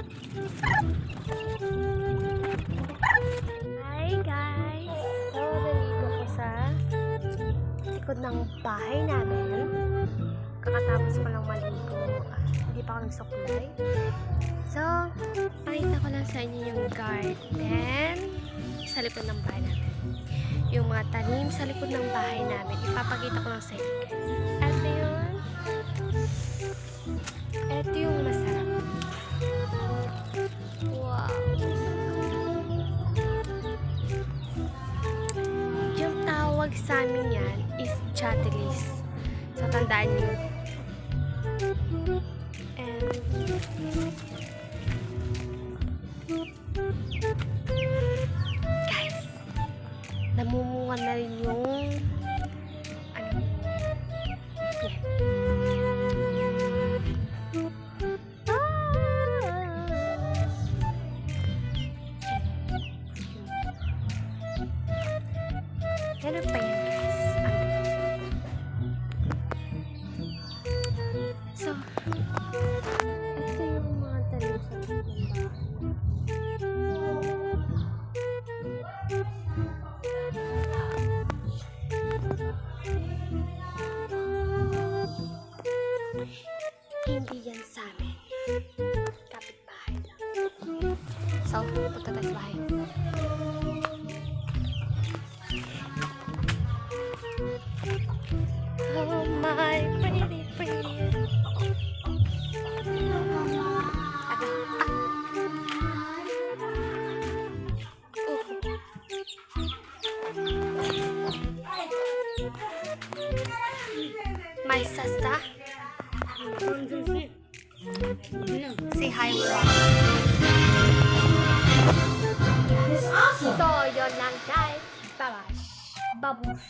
Hi guys! So, nandito ko sa likod ng bahay namin. Kakatapos ko lang maligo. Hindi pa ako nagsukulay. So, pakita ko lang sa inyo yung garden sa likod ng bahay namin. Yung mga tanim sa likod ng bahay namin. Ipapakita ko lang sa inyo guys. Ito yun. Ito yung masarap. Wow! Yung tawag sa amin yan is chatilis. So, tandaan nyo. And guys, namumunga na rin yung ano, yan. Ganun pa yan guys. So, ito yung mga talim sa likod ng bahay. Hindi yan sa amin. Kapitbahay lang. So, punta tayo sa bahay. Oh my pretty pretty. My sister. Say hi vlog. So, yun lang guys. Babash. Babush.